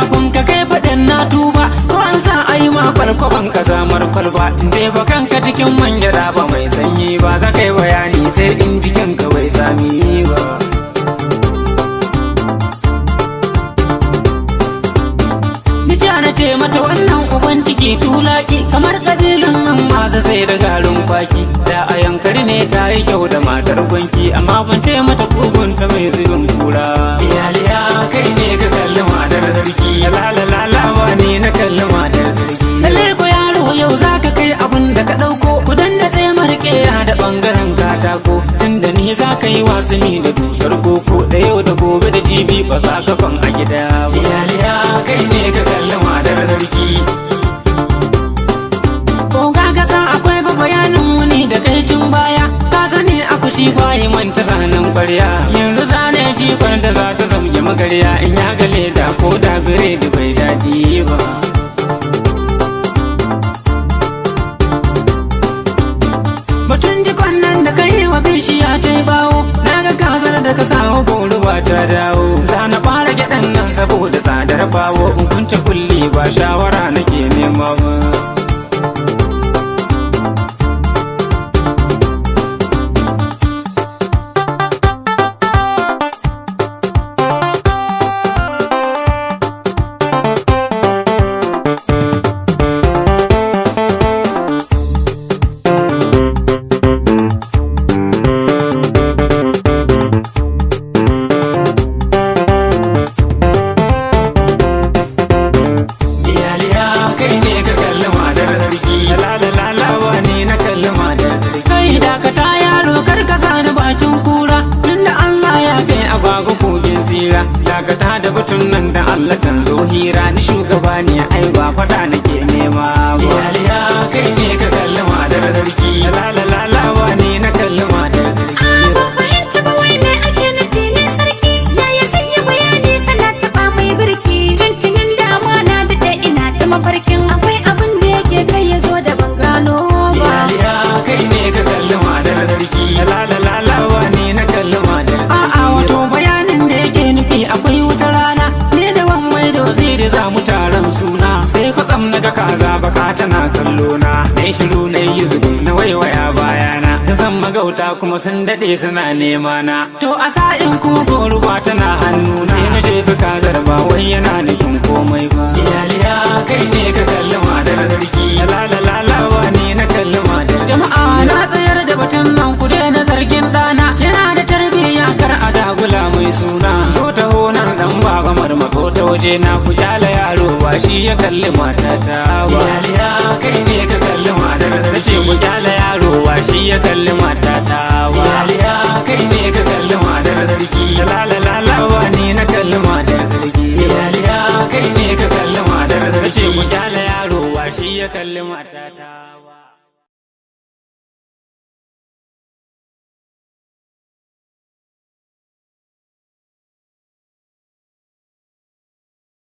kafin ka kai faɗin na tuba, ko an sa ai ma kwalkwaban ka samar kwalba. In dai ba kanka cikin mangyada ba mai sanyi ba, ka kai bayani sai in jikin ka bai sami ba. Na ce mata wannan uban ciki tulaki, kamar kabilun nan masu sai da garin kwaki. Da a yankari ne ta yi kyau da matar gwanki, amma ban ce mata kugunta mai zubin kura. Iyaliya kai ne ka kalli matar sarki, lalalala ba ne na kalli matar sarki. Lalle ko yaro yau za ka kai abin da ka ɗauko, kudan da sai marke da ɓangaren katako. Tunda ni za ka yi wasanni da dusar koko, da yau da gobe da jibi ba za ka kwan a gida ba. Iyaliya kai ne ka kalli matar sarki. Ko ga kasa akwai ba bayanin wuni da kai tun baya, ka sani a fushi bayi manta zanen kwarya. Yanzu zane jikon da za ta zamge magarya, in ya gale da ko da biredi bai daɗi ba. Batun jikon nan da kai wa bishiya ta yi bawo, na ga kazar da ka samu goro ba ta dawo. Za na fara gyaɗan nan saboda tsadar bawo, in kunce kulli ba shawara nake nema ba. Dakata da batun nan da Allah canzo hira, ni shugaba ne ai ba fada nake nema ba. Iyaliya kai ne ka kalli matar sarki, lalalala ne na kalli matar sarki. Ba fahimta ba wai me ake nufi ne sarki, yaya sai yi bayani kana taɓa mai birki. Tuntunin da amana da ina ta mafarkin akwai abin da yake kai ya zo da ban gano ba. Iyaliya kai ne ka kalli matar sarki, lalalala ne na kalli matar sarki. A'a wato bayanin da yake nufi akwai wata rana, ne da wan mai da waziri za mu taron suna. Sai kwatsam na ga kaza baka tana kallo na, dai shiru na yi zugun na waiwaya bayana. Na san magauta kuma sun daɗe suna nema na, to a sa'in kuma goruba tana hannu sai na jefi kazar ba wai yana nufin komai ba. Iyaliya kai ne ka kalli matar sarki, lalalala ne na kalli matar. Jama'a na tsayar da batun nan ku daina zargin ɗana, yana da tarbiyya kar a dagula mai suna. Zo ta honan dan baba marmako ta waje na, ku jala yaro ba shi ya kalli matata ba. Iyaliya kai ne ka kalli matar sarki, ku jala yaro ba shi ya kalli matata ba. Iyaliya kai ne ka kalli matar sarki, lalalala ne na